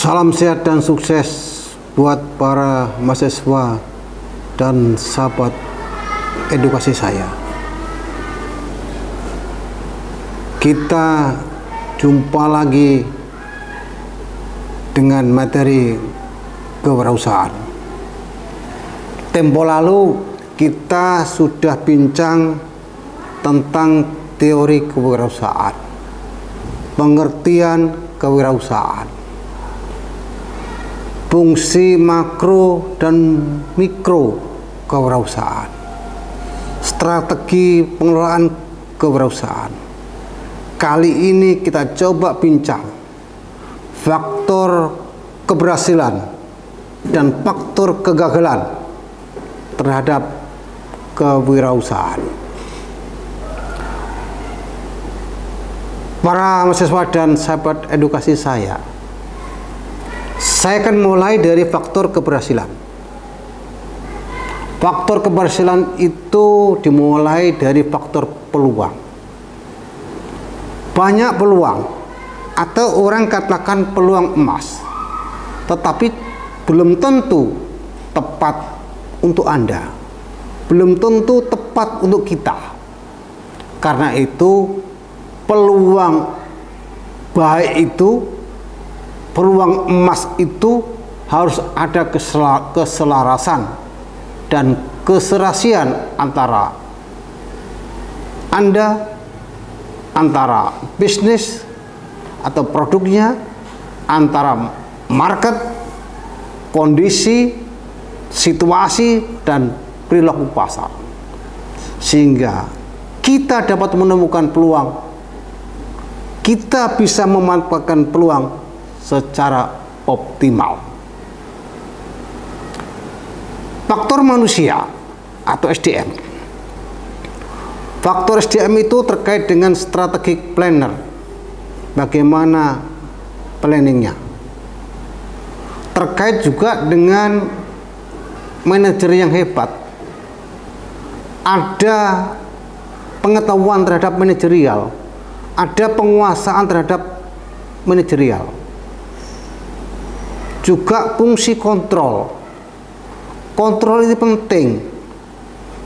Salam sehat dan sukses buat para mahasiswa dan sahabat edukasi saya. Kita jumpa lagi dengan materi kewirausahaan. Tempo lalu kita sudah bincang tentang teori kewirausahaan, pengertian kewirausahaan, fungsi makro dan mikro kewirausahaan, strategi pengelolaan kewirausahaan. Kali ini kita coba bincang faktor keberhasilan dan faktor kegagalan terhadap kewirausahaan. Para mahasiswa dan sahabat edukasi saya akan mulai dari faktor keberhasilan. Faktor keberhasilan itu dimulai dari faktor peluang. Banyak peluang, atau orang katakan peluang emas, tetapi belum tentu tepat untuk Anda, belum tentu tepat untuk kita. Karena itu peluang baik itu, peluang emas itu harus ada keselarasan dan keserasian antara Anda, antara bisnis atau produknya, antara market, kondisi, situasi, dan perilaku pasar, sehingga kita dapat menemukan peluang, kita bisa memanfaatkan peluang secara optimal. Faktor manusia atau SDM. Faktor SDM itu terkait dengan strategic planner. Bagaimana planningnya? Terkait juga dengan manajer yang hebat. Ada pengetahuan terhadap manajerial, ada penguasaan terhadap manajerial. Juga fungsi kontrol. Kontrol ini penting.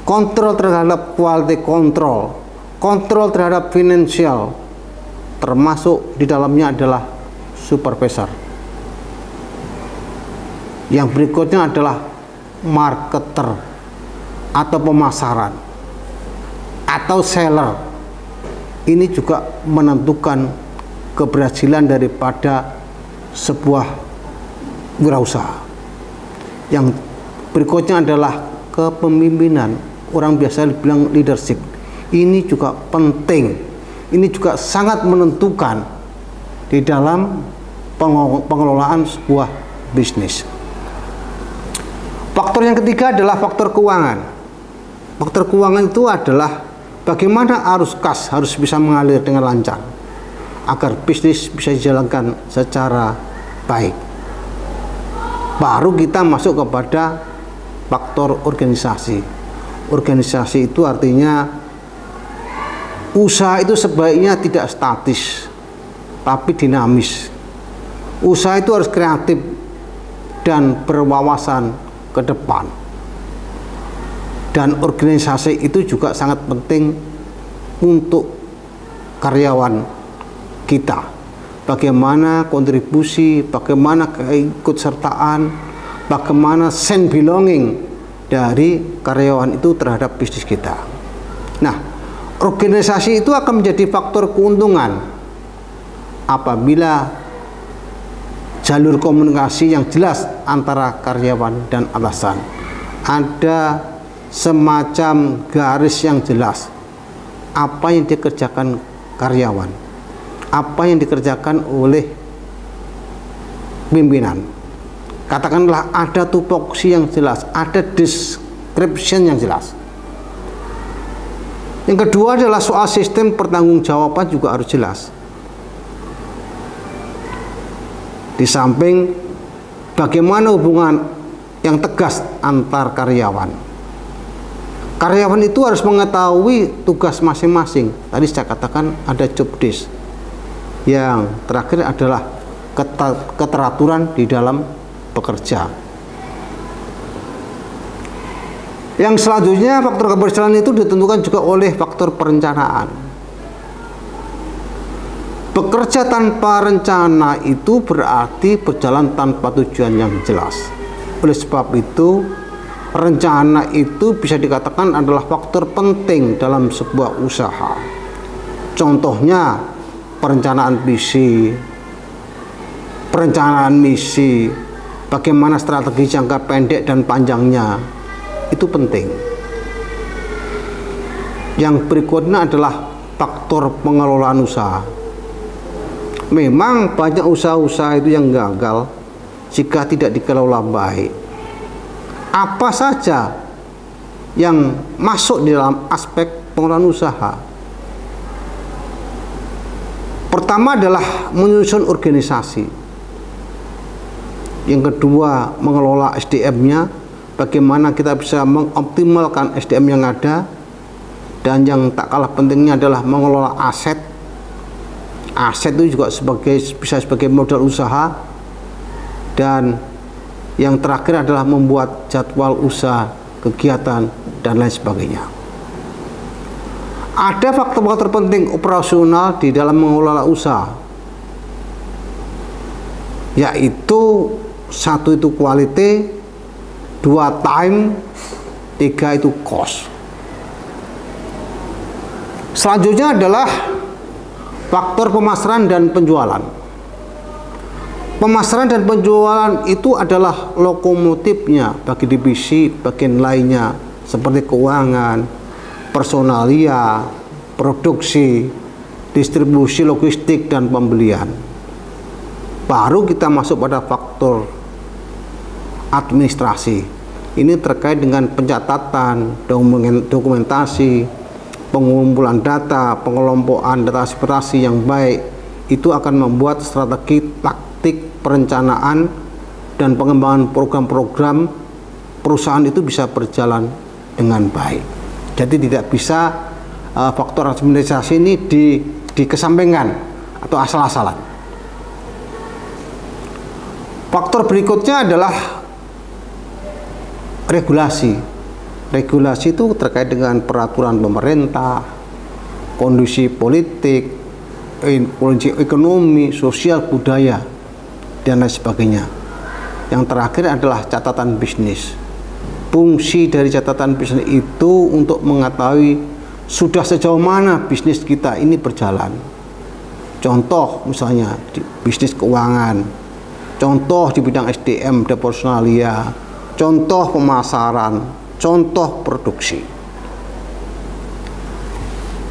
Kontrol terhadap quality control, kontrol terhadap finansial, termasuk di dalamnya adalah supervisor. Yang berikutnya adalah marketer atau pemasaran atau seller. Ini juga menentukan keberhasilan daripada sebuah wirausaha. Yang berikutnya adalah kepemimpinan, orang biasa bilang leadership. Ini juga penting, ini juga sangat menentukan di dalam pengelolaan sebuah bisnis. Faktor yang ketiga adalah faktor keuangan. Faktor keuangan itu adalah bagaimana arus kas harus bisa mengalir dengan lancar agar bisnis bisa dijalankan secara baik. Baru kita masuk kepada faktor organisasi. Organisasi itu artinya usaha itu sebaiknya tidak statis, tapi dinamis. Usaha itu harus kreatif dan berwawasan ke depan. Dan organisasi itu juga sangat penting untuk karyawan kita. Bagaimana kontribusi, bagaimana keikutsertaan, bagaimana sense belonging dari karyawan itu terhadap bisnis kita. Nah, organisasi itu akan menjadi faktor keuntungan apabila jalur komunikasi yang jelas antara karyawan dan atasan. Ada semacam garis yang jelas apa yang dikerjakan karyawan, apa yang dikerjakan oleh pimpinan. Katakanlah ada tupoksi yang jelas, ada description yang jelas. Yang kedua adalah soal sistem pertanggungjawaban juga harus jelas. Di samping bagaimana hubungan yang tegas antar karyawan. Karyawan itu harus mengetahui tugas masing-masing. Tadi saya katakan ada job desk. Yang terakhir adalah keteraturan di dalam bekerja. Yang selanjutnya, faktor keberhasilan itu ditentukan juga oleh faktor perencanaan. Bekerja tanpa rencana itu berarti berjalan tanpa tujuan yang jelas. Oleh sebab itu, rencana itu bisa dikatakan adalah faktor penting dalam sebuah usaha. Contohnya, perencanaan visi, perencanaan misi, bagaimana strategi jangka pendek dan panjangnya, itu penting. Yang berikutnya adalah faktor pengelolaan usaha. Memang banyak usaha-usaha itu yang gagal jika tidak dikelola baik. Apa saja yang masuk di dalam aspek pengelolaan usaha? Pertama adalah menyusun organisasi. Yang kedua, mengelola SDM-nya, bagaimana kita bisa mengoptimalkan SDM yang ada. Dan yang tak kalah pentingnya adalah mengelola aset. Aset itu juga bisa sebagai modal usaha. Dan yang terakhir adalah membuat jadwal usaha, kegiatan, dan lain sebagainya. Ada faktor-faktor penting operasional di dalam mengelola usaha, yaitu 1 itu quality, 2 time, 3 itu cost. Selanjutnya adalah faktor pemasaran dan penjualan. Pemasaran dan penjualan itu adalah lokomotifnya bagi divisi bagian lainnya seperti keuangan, personalia, produksi, distribusi logistik, dan pembelian. Baru kita masuk pada faktor administrasi. Ini terkait dengan pencatatan, dokumentasi, pengumpulan data, pengelompokan data aspirasi yang baik. Itu akan membuat strategi, taktik, perencanaan, dan pengembangan program-program perusahaan itu bisa berjalan dengan baik. Jadi tidak bisa faktor administrasi ini dikesampingkan atau asal-asalan. Faktor berikutnya adalah regulasi. Regulasi itu terkait dengan peraturan pemerintah, kondisi politik, kondisi ekonomi, sosial, budaya, dan lain sebagainya. Yang terakhir adalah catatan bisnis. Fungsi dari catatan bisnis itu untuk mengetahui sudah sejauh mana bisnis kita ini berjalan. Contoh misalnya di bisnis keuangan, contoh di bidang SDM dan personalia, contoh pemasaran, contoh produksi.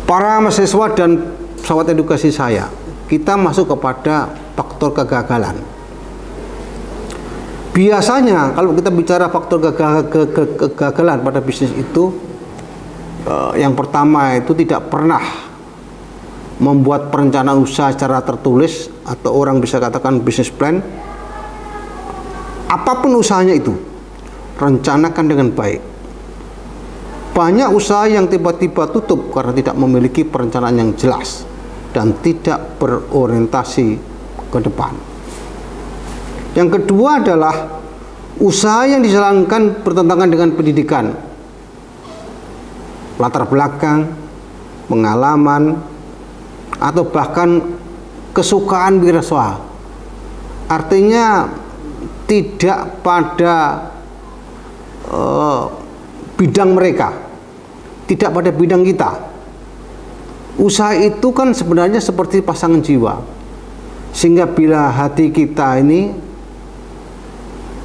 Para mahasiswa dan sahabat edukasi saya, kita masuk kepada faktor kegagalan. Biasanya kalau kita bicara faktor kegagalan pada bisnis itu, yang pertama itu tidak pernah membuat perencanaan usaha secara tertulis, atau orang bisa katakan business plan. Apapun usahanya itu, rencanakan dengan baik. Banyak usaha yang tiba-tiba tutup karena tidak memiliki perencanaan yang jelas dan tidak berorientasi ke depan. Yang kedua adalah usaha yang dijalankan bertentangan dengan pendidikan, latar belakang, pengalaman, atau bahkan kesukaan wirausaha. Artinya tidak pada bidang mereka, tidak pada bidang kita. Usaha itu kan sebenarnya seperti pasangan jiwa, sehingga bila hati kita ini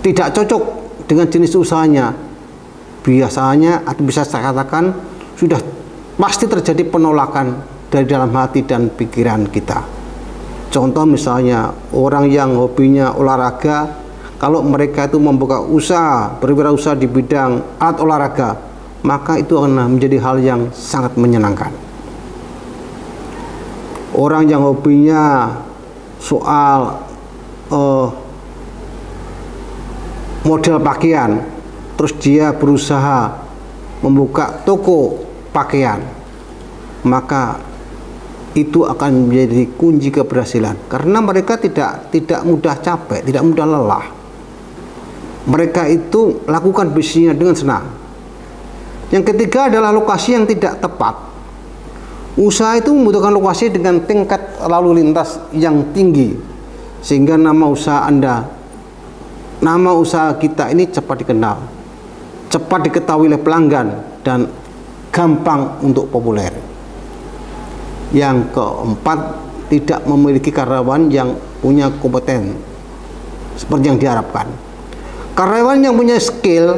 tidak cocok dengan jenis usahanya, biasanya atau bisa saya katakan sudah pasti terjadi penolakan dari dalam hati dan pikiran kita. Contoh misalnya orang yang hobinya olahraga, kalau mereka itu membuka usaha, berwirausaha di bidang alat olahraga, maka itu akan menjadi hal yang sangat menyenangkan. Orang yang hobinya soal model pakaian, terus dia berusaha membuka toko pakaian, maka itu akan menjadi kunci keberhasilan, karena mereka tidak mudah capek, tidak mudah lelah. Mereka itu lakukan bisnisnya dengan senang. Yang ketiga adalah lokasi yang tidak tepat. Usaha itu membutuhkan lokasi dengan tingkat lalu lintas yang tinggi, sehingga nama usaha kita ini cepat dikenal, cepat diketahui oleh pelanggan, dan gampang untuk populer. Yang keempat, tidak memiliki karyawan yang punya kompeten seperti yang diharapkan. Karyawan yang punya skill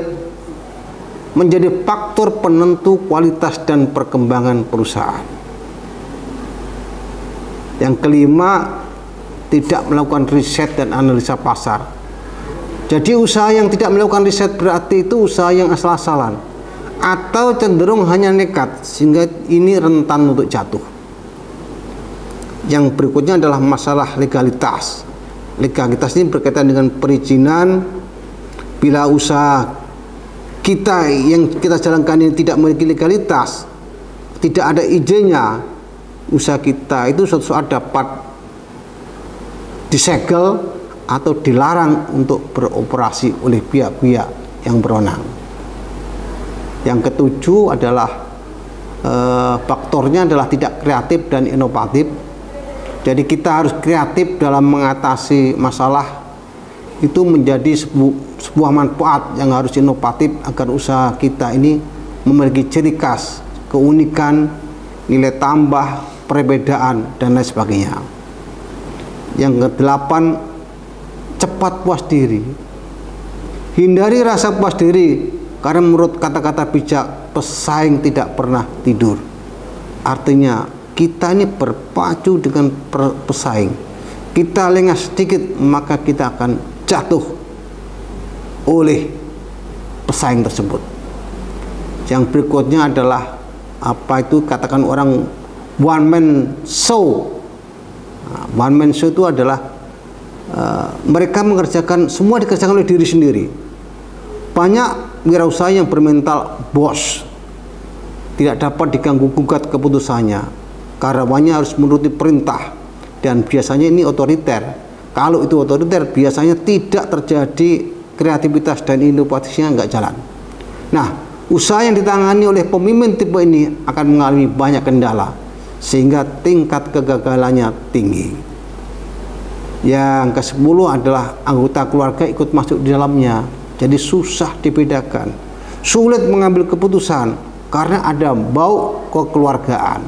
menjadi faktor penentu kualitas dan perkembangan perusahaan. Yang kelima, tidak melakukan riset dan analisa pasar. Jadi usaha yang tidak melakukan riset berarti itu usaha yang asal-asalan atau cenderung hanya nekat, sehingga ini rentan untuk jatuh. Yang berikutnya adalah masalah legalitas. Legalitas ini berkaitan dengan perizinan. Bila usaha kita yang kita jalankan ini tidak memiliki legalitas, tidak ada izinnya, usaha kita itu suatu saat dapat disegel atau dilarang untuk beroperasi oleh pihak-pihak yang berwenang. Yang ketujuh adalah faktornya adalah tidak kreatif dan inovatif. Jadi kita harus kreatif dalam mengatasi masalah, itu menjadi sebuah manfaat yang harus inovatif agar usaha kita ini memiliki ciri khas, keunikan, nilai tambah, perbedaan, dan lain sebagainya. Yang kedelapan, cepat puas diri. Hindari rasa puas diri, karena menurut kata-kata bijak, pesaing tidak pernah tidur. Artinya kita ini berpacu dengan pesaing. Kita lengah sedikit maka kita akan jatuh oleh pesaing tersebut. Yang berikutnya adalah apa itu katakan orang one man show. One man show itu adalah mereka mengerjakan, semua dikerjakan oleh diri sendiri. Banyak wirausaha yang bermental bos, tidak dapat diganggu gugat keputusannya, karyawannya harus menuruti perintah, dan biasanya ini otoriter. Kalau itu otoriter, biasanya tidak terjadi kreativitas dan inovasinya nggak jalan. Nah, usaha yang ditangani oleh pemimpin tipe ini akan mengalami banyak kendala, sehingga tingkat kegagalannya tinggi. Yang ke-10 adalah anggota keluarga ikut masuk di dalamnya, jadi susah dibedakan, sulit mengambil keputusan karena ada bau kekeluargaan.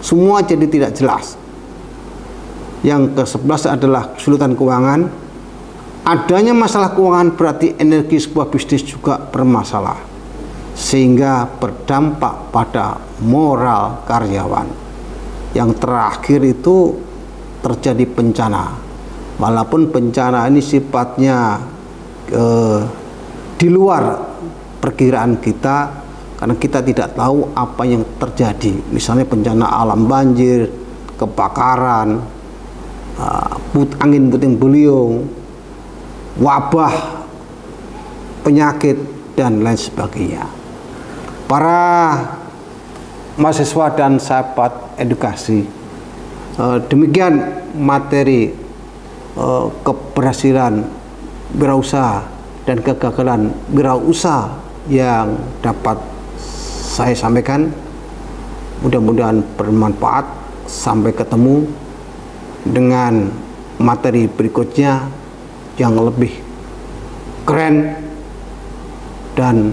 Semua jadi tidak jelas. Yang ke-11 adalah kesulitan keuangan. Adanya masalah keuangan berarti energi sebuah bisnis juga bermasalah, sehingga berdampak pada moral karyawan. Yang terakhir itu terjadi bencana. Walaupun bencana ini sifatnya di luar perkiraan kita, karena kita tidak tahu apa yang terjadi. Misalnya bencana alam, banjir, kebakaran, angin puting beliung, wabah, penyakit, dan lain sebagainya. Para mahasiswa dan sahabat edukasi, demikian materi keberhasilan wirausaha dan kegagalan wirausaha yang dapat saya sampaikan. Mudah-mudahan bermanfaat. Sampai ketemu dengan materi berikutnya yang lebih keren dan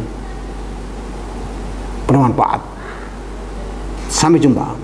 bermanfaat. Sampai jumpa.